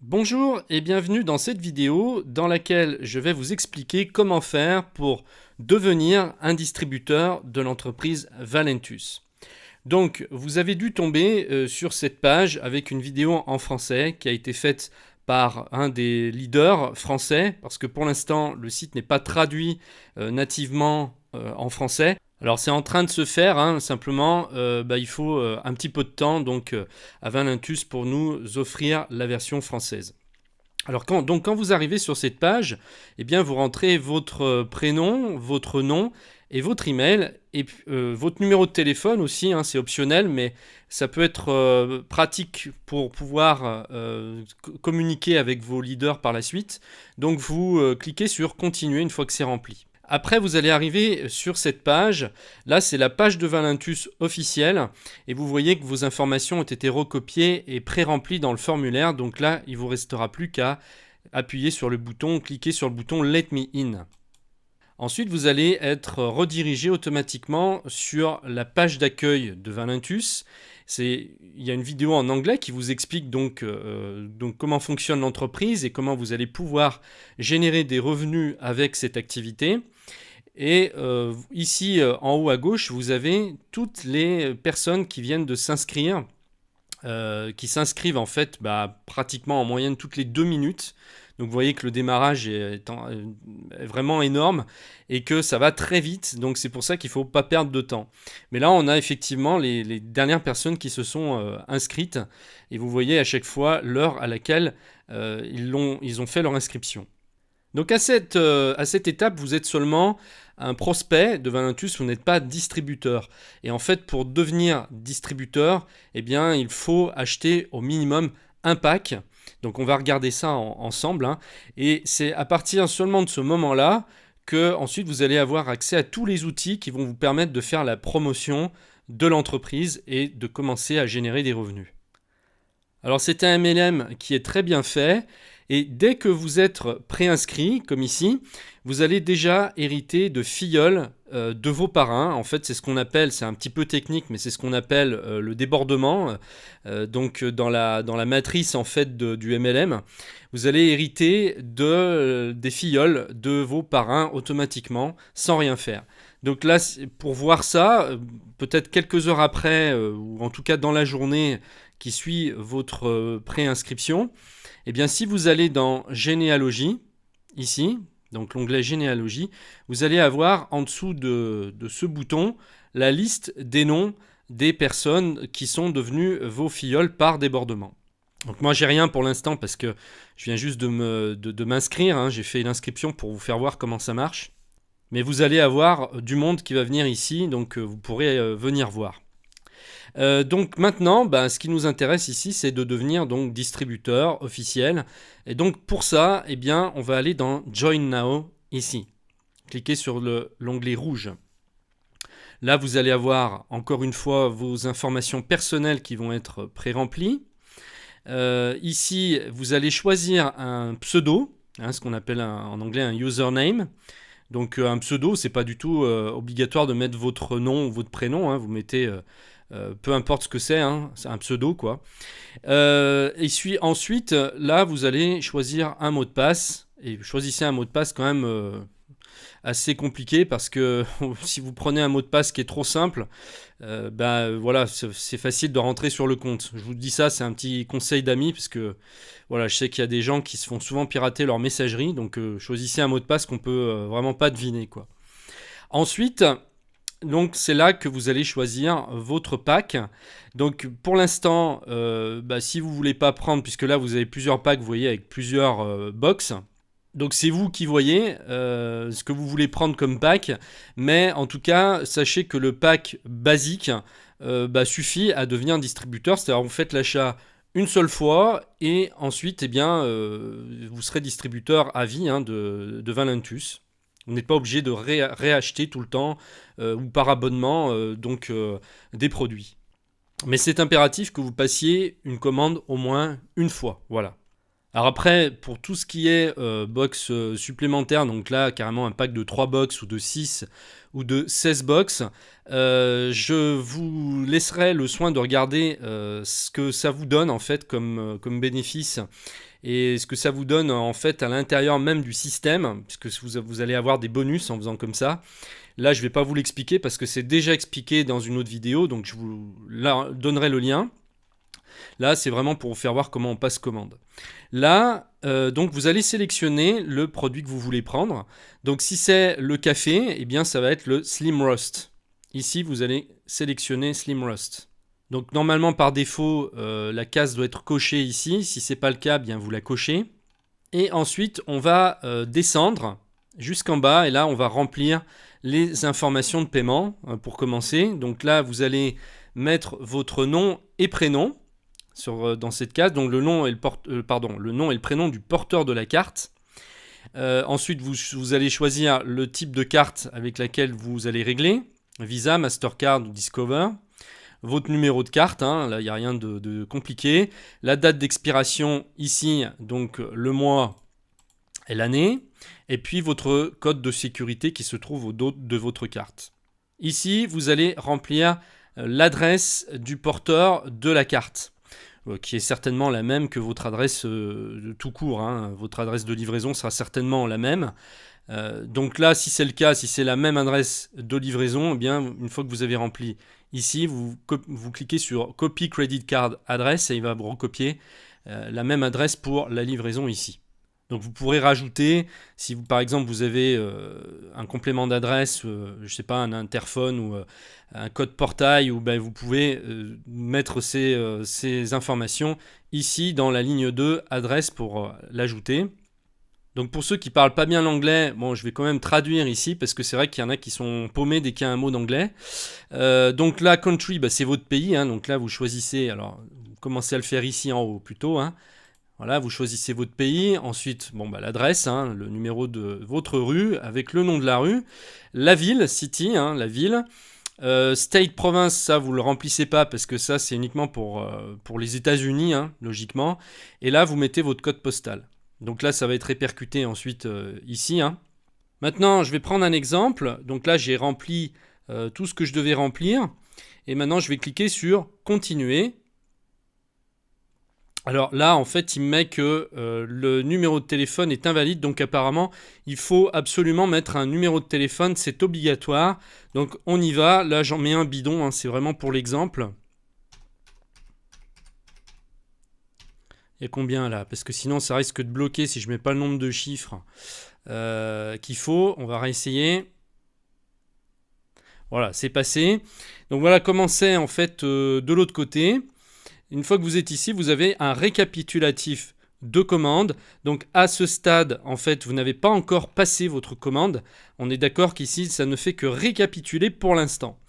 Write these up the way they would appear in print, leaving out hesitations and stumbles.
Bonjour et bienvenue dans cette vidéo dans laquelle je vais vous expliquer comment faire pour devenir un distributeur de l'entreprise Valentus. Donc vous avez dû tomber sur cette page avec une vidéo en français qui a été faite par un des leaders français parce que pour l'instant le site n'est pas traduit nativement en français. Alors c'est en train de se faire, simplement il faut un petit peu de temps donc à Valentus pour nous offrir la version française. Alors quand vous arrivez sur cette page, eh bien vous rentrez votre prénom, votre nom et votre email et votre numéro de téléphone aussi, c'est optionnel, mais ça peut être pratique pour pouvoir communiquer avec vos leaders par la suite. Donc vous cliquez sur continuer une fois que c'est rempli. Après, vous allez arriver sur cette page. Là, c'est la page de Valentus officielle. Et vous voyez que vos informations ont été recopiées et pré-remplies dans le formulaire. Donc là, il ne vous restera plus qu'à appuyer sur le bouton, cliquer sur le bouton Let me in. Ensuite, vous allez être redirigé automatiquement sur la page d'accueil de Valentus. Il y a une vidéo en anglais qui vous explique donc comment fonctionne l'entreprise et comment vous allez pouvoir générer des revenus avec cette activité. Et ici, en haut à gauche, vous avez toutes les personnes qui viennent de s'inscrire, qui s'inscrivent en fait pratiquement en moyenne toutes les 2 minutes. Donc vous voyez que le démarrage est vraiment énorme et que ça va très vite. Donc c'est pour ça qu'il ne faut pas perdre de temps. Mais là, on a effectivement les dernières personnes qui se sont inscrites. Et vous voyez à chaque fois l'heure à laquelle ils ont fait leur inscription. Donc à cette étape, vous êtes seulement un prospect de Valentus, vous n'êtes pas distributeur. Et en fait, pour devenir distributeur, eh bien, il faut acheter au minimum un pack. Donc on va regarder ça ensemble. Et c'est à partir seulement de ce moment-là que ensuite vous allez avoir accès à tous les outils qui vont vous permettre de faire la promotion de l'entreprise et de commencer à générer des revenus. Alors c'est un MLM qui est très bien fait. Et dès que vous êtes préinscrit, comme ici, vous allez déjà hériter de filleuls de vos parrains. En fait, c'est ce qu'on appelle, c'est un petit peu technique, mais c'est ce qu'on appelle le débordement. Donc, dans la matrice en fait du MLM, vous allez hériter des filleuls de vos parrains automatiquement, sans rien faire. Donc là, pour voir ça, peut-être quelques heures après, ou en tout cas dans la journée qui suit votre préinscription, eh bien, si vous allez dans Généalogie, ici, donc l'onglet Généalogie, vous allez avoir en dessous de ce bouton la liste des noms des personnes qui sont devenues vos filleuls par débordement. Donc moi, j'ai rien pour l'instant parce que je viens juste de m'inscrire. J'ai fait l'inscription pour vous faire voir comment ça marche. Mais vous allez avoir du monde qui va venir ici, donc vous pourrez venir voir. Donc maintenant, ce qui nous intéresse ici, c'est de devenir donc distributeur officiel. Et donc pour ça, eh bien, on va aller dans Join Now ici. Cliquez sur l'onglet rouge. Là, vous allez avoir encore une fois vos informations personnelles qui vont être pré-remplies. Ici, vous allez choisir un pseudo, ce qu'on appelle en anglais un username. Donc un pseudo, c'est pas du tout obligatoire de mettre votre nom ou votre prénom. Vous mettez peu importe ce que c'est un pseudo quoi. Et ensuite, là, vous allez choisir un mot de passe. Et choisissez un mot de passe quand même assez compliqué parce que si vous prenez un mot de passe qui est trop simple, voilà, c'est facile de rentrer sur le compte. Je vous dis ça, c'est un petit conseil d'amis parce que voilà, je sais qu'il y a des gens qui se font souvent pirater leur messagerie, donc choisissez un mot de passe qu'on peut vraiment pas deviner quoi. Ensuite, donc c'est là que vous allez choisir votre pack. Donc pour l'instant, si vous voulez pas prendre, puisque là vous avez plusieurs packs, vous voyez avec plusieurs box. Donc c'est vous qui voyez ce que vous voulez prendre comme pack, mais en tout cas sachez que le pack basique suffit à devenir distributeur, c'est-à-dire vous faites l'achat une seule fois et ensuite vous serez distributeur à vie de Valentus. Vous n'êtes pas obligé de réacheter tout le temps ou par abonnement des produits. Mais c'est impératif que vous passiez une commande au moins une fois. Voilà. Alors après, pour tout ce qui est box supplémentaire, donc là, carrément un pack de 3 box ou de 6 ou de 16 box, je vous laisserai le soin de regarder ce que ça vous donne en fait comme bénéfice et ce que ça vous donne en fait à l'intérieur même du système, puisque vous allez avoir des bonus en faisant comme ça. Là, je ne vais pas vous l'expliquer parce que c'est déjà expliqué dans une autre vidéo, donc je vous donnerai le lien. Là, c'est vraiment pour vous faire voir comment on passe commande. Là, donc vous allez sélectionner le produit que vous voulez prendre. Donc si c'est le café, eh bien ça va être le Slim Roast. Ici, vous allez sélectionner Slim Roast. Donc normalement, par défaut, la case doit être cochée ici. Si ce n'est pas le cas, bien vous la cochez. Et ensuite, on va descendre jusqu'en bas et là, on va remplir les informations de paiement pour commencer. Donc là, vous allez mettre votre nom et prénom dans cette case. Donc le nom et le prénom du porteur de la carte. Ensuite, vous allez choisir le type de carte avec laquelle vous allez régler. Visa, Mastercard ou Discover. Votre numéro de carte, hein, là il n'y a rien de compliqué. La date d'expiration ici, donc le mois et l'année. Et puis votre code de sécurité qui se trouve au dos de votre carte. Ici, vous allez remplir l'adresse du porteur de la carte, qui est certainement la même que votre adresse tout court. Hein. Votre adresse de livraison sera certainement la même. Donc là, si c'est le cas, si c'est la même adresse de livraison, eh bien, une fois que vous avez rempli ici, vous cliquez sur Copy Credit Card Address et il va vous recopier la même adresse pour la livraison ici. Donc vous pourrez rajouter, si par exemple vous avez un complément d'adresse, je ne sais pas, un interphone ou un code portail, vous pouvez mettre ces informations ici dans la ligne 2, adresse, pour l'ajouter. Donc pour ceux qui ne parlent pas bien l'anglais, bon, je vais quand même traduire ici parce que c'est vrai qu'il y en a qui sont paumés dès qu'il y a un mot d'anglais. Donc là, country, c'est votre pays. Hein, donc là, vous choisissez, alors vous commencez à le faire ici en haut plutôt. Hein. Voilà, vous choisissez votre pays. Ensuite, l'adresse, hein, le numéro de votre rue avec le nom de la rue. La ville, city, hein, la ville. State, province, ça vous le remplissez pas parce que ça c'est uniquement pour les États-Unis, hein, logiquement. Et là, vous mettez votre code postal. Donc là, ça va être répercuté ensuite ici. Hein. Maintenant, je vais prendre un exemple. Donc là, j'ai rempli tout ce que je devais remplir. Et maintenant, je vais cliquer sur « Continuer ». Alors là, en fait, il me met que le numéro de téléphone est invalide. Donc apparemment, il faut absolument mettre un numéro de téléphone. C'est obligatoire. Donc on y va. Là, j'en mets un bidon. Hein, c'est vraiment pour l'exemple. Il y a combien là? Parce que sinon ça risque de bloquer si je ne mets pas le nombre de chiffres qu'il faut. On va réessayer. Voilà, c'est passé. Donc voilà comment c'est en fait de l'autre côté. Une fois que vous êtes ici, vous avez un récapitulatif de commandes. Donc à ce stade, en fait, vous n'avez pas encore passé votre commande. On est d'accord qu'ici, ça ne fait que récapituler pour l'instant.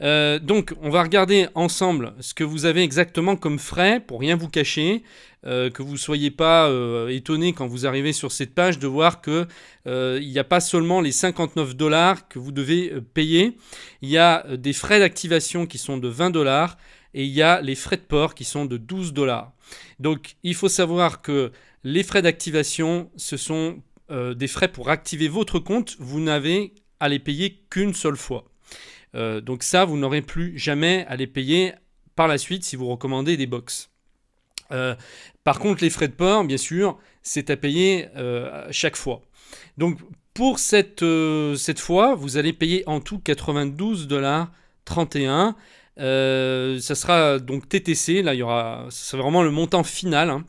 Donc on va regarder ensemble ce que vous avez exactement comme frais pour rien vous cacher, que vous ne soyez pas étonné quand vous arrivez sur cette page de voir que il n'y a pas seulement les 59 $ que vous devez payer, il y a des frais d'activation qui sont de 20 $ et il y a les frais de port qui sont de 12 $. Donc il faut savoir que les frais d'activation, ce sont des frais pour activer votre compte, vous n'avez à les payer qu'une seule fois. Donc ça, vous n'aurez plus jamais à les payer par la suite si vous recommandez des box. Par contre, les frais de port, bien sûr, c'est à payer chaque fois. Donc pour cette fois, vous allez payer en tout 92,31 $. Ça sera donc TTC, là c'est vraiment le montant final. Hein.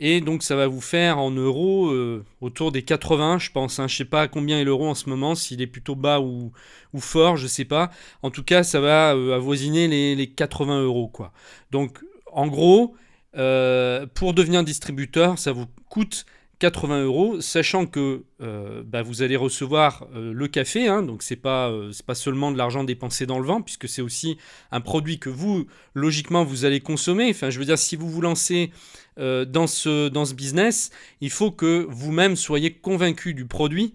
Et donc ça va vous faire en euros autour des 80, je pense. Hein. Je ne sais pas combien est l'euro en ce moment, s'il est plutôt bas ou fort, je ne sais pas. En tout cas, ça va avoisiner les 80 €, quoi. Donc en gros, pour devenir distributeur, ça vous coûte 80 €, sachant que vous allez recevoir le café, hein, donc c'est pas seulement de l'argent dépensé dans le vent, puisque c'est aussi un produit que vous, logiquement, vous allez consommer. Enfin, je veux dire, si vous vous lancez dans ce business, il faut que vous-même soyez convaincu du produit,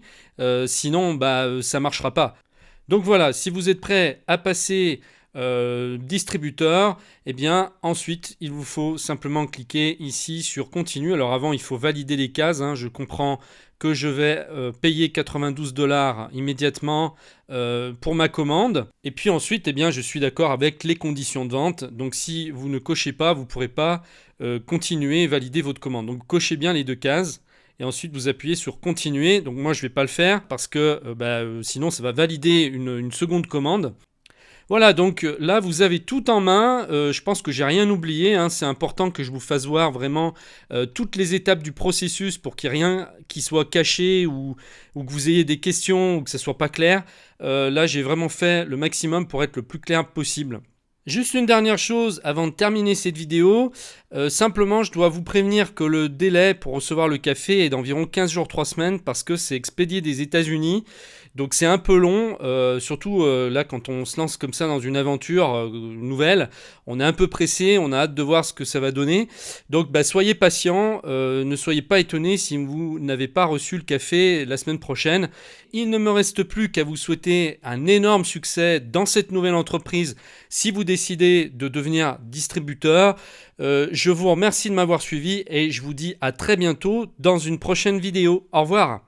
sinon ça marchera pas. Donc voilà, si vous êtes prêt à passer distributeur, et bien ensuite il vous faut simplement cliquer ici sur continue. Alors avant il faut valider les cases, hein. Je comprends que je vais payer 92 $ immédiatement pour ma commande. Et puis ensuite, eh bien, je suis d'accord avec les conditions de vente. Donc si vous ne cochez pas, vous ne pourrez pas continuer et valider votre commande. Donc cochez bien les deux cases. Et ensuite, vous appuyez sur continuer. Donc moi, je ne vais pas le faire parce que sinon, ça va valider une seconde commande. Voilà, donc là, vous avez tout en main. Je pense que j'ai rien oublié, hein. C'est important que je vous fasse voir vraiment toutes les étapes du processus pour qu'il n'y ait rien qui soit caché ou que vous ayez des questions ou que ça ne soit pas clair. Là, j'ai vraiment fait le maximum pour être le plus clair possible. Juste une dernière chose avant de terminer cette vidéo, simplement je dois vous prévenir que le délai pour recevoir le café est d'environ 15 jours 3 semaines parce que c'est expédié des États-Unis, donc c'est un peu long, surtout là quand on se lance comme ça dans une aventure nouvelle, on est un peu pressé, on a hâte de voir ce que ça va donner, donc soyez patient, ne soyez pas étonnés si vous n'avez pas reçu le café la semaine prochaine. Il ne me reste plus qu'à vous souhaiter un énorme succès dans cette nouvelle entreprise si vous décidez de devenir distributeur. Je vous remercie de m'avoir suivi et je vous dis à très bientôt dans une prochaine vidéo. Au revoir.